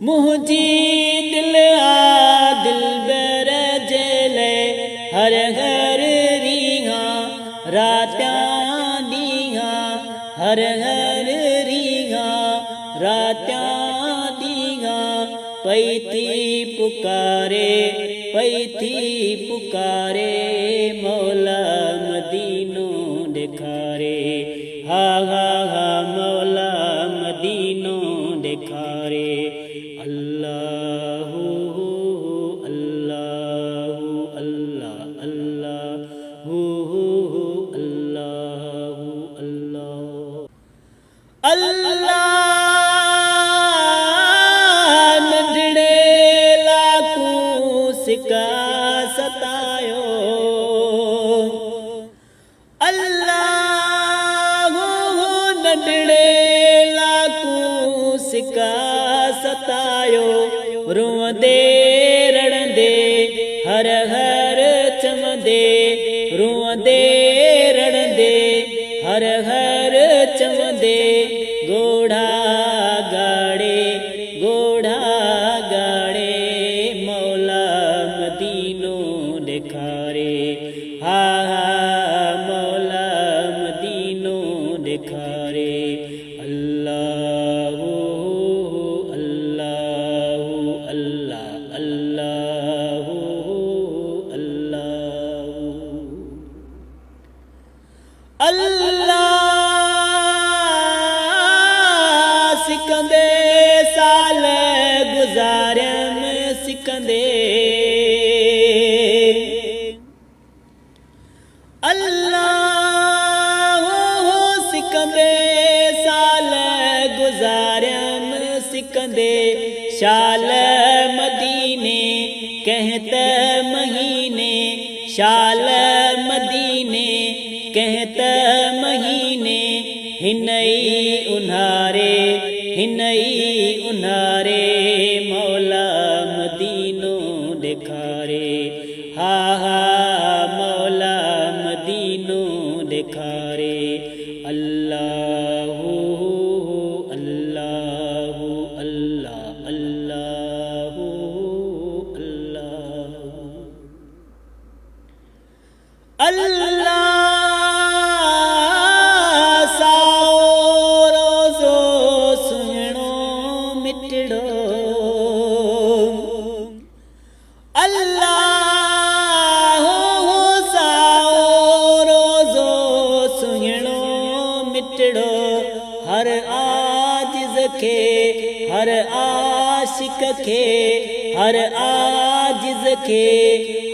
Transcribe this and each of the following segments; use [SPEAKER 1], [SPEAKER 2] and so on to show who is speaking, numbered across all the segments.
[SPEAKER 1] मुझी दिल आ दिल बरजले हर हर रिहा रात्यां दिहा हर हर रिहा रात्यां दिहा पैती पुकारे मौला मदीनो दिखारे हा हा हा मौला मदीनो दिखारे अल्लाहु अल्लाहु अल्लाह अल्लाहु अल्लाहु अल्लाह अल्लाह नंढड़े लाकू सिका सतायो अल्लाह नंढड़े लाकू सिका सतायो रुंदे रड़ंदे हर हर चमदे रुंदे रड़ंदे हर हर चमदे गोढ़ा गाड़े मौला मदीनो दिखारे हा हा मौला मदीनो दिखारे अल्लाहु अल्लाहु अल्लाह अल्लाहु अल्लाहु अल्लाह सिकंदे साल गुजारम सिकंदे अल्लाह सिकंदे साल गुजारम सिकंदे शाल मदीने कहते महीने शाल मदीने कहते महीने हिनई उन्हारे मौला मदीनो दिखारे हा हा मौला मदीनो दिखारे अल्लाहु अल्लाहु अल्लाह अल्लाहु अल्लाह अल्लाह हर आजिज़ खे हर आशिक खे हर आजिज़ खे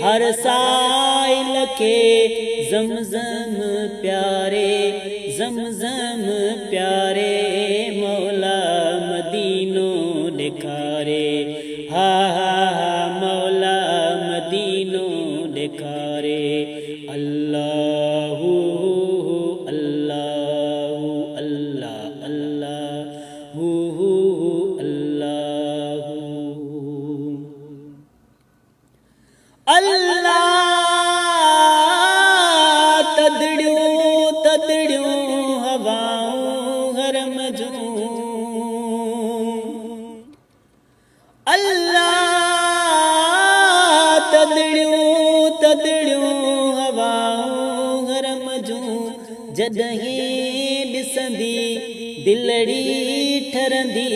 [SPEAKER 1] हर साइल खे ज़मज़म प्यारे मौला मदीनो दिखारे हा हा हा मौला मदीनो दिखारे अल्लाहु अल्लाहु अल्लाह अल्लाहु अल्लाहु अल्लाह तदड़ियों हवाऊं गरम जूं अल्लाह तदड़ियों हवाऊं गरम जूं जदहीं ॾिसंदी दिलड़ी ठरंदी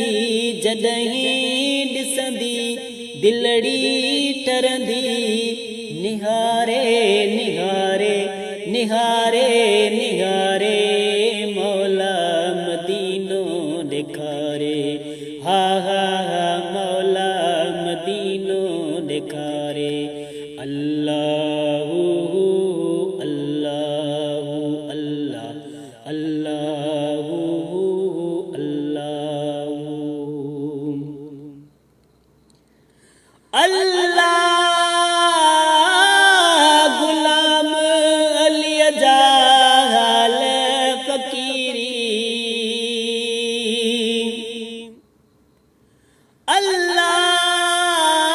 [SPEAKER 1] जदहीं ॾिसंदी दिलड़ी ठरंदी निहारे मौला मदीनो दिखारे हा हा हा मौला मदीनो दिखारे अल्लाहु अल्लाहु अल्लाह अल्लाहु अल्लाह गुलाम अली जा हाल फकीरी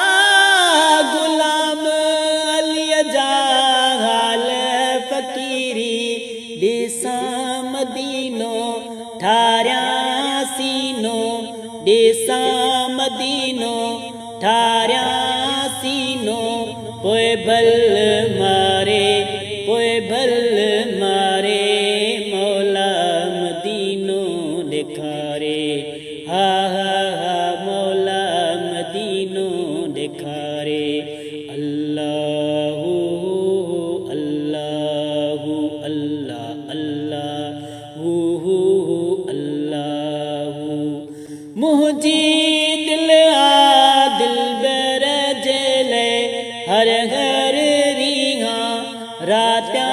[SPEAKER 1] अल्लाह गुलाम अली जा हाल फकीरी देसा मदीनो ठारिया सीनो देसा मदीनो ठारिया सीनो पोए भल मारे पोए भल मारे मौला मदीनो दिखारे हा हा हा मौला मदीनो दिखारे अल्लाहू अल्लाहू अल्लाह अल्लाहू अल्लाहू मुझी दिल आ दिल बर जले हर हर रिहा रात्या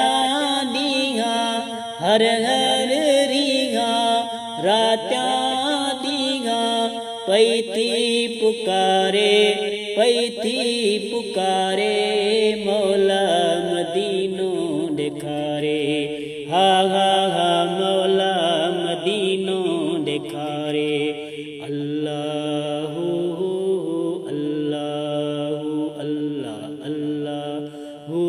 [SPEAKER 1] दीहा हर हर रिहा रात्या दीहा पैथी पुकारे मौला मदीनो दिखारे हा हा हा मौला मदीनो दिखारे अल्लाहू अल्लाहू अल्लाह अल्लाहू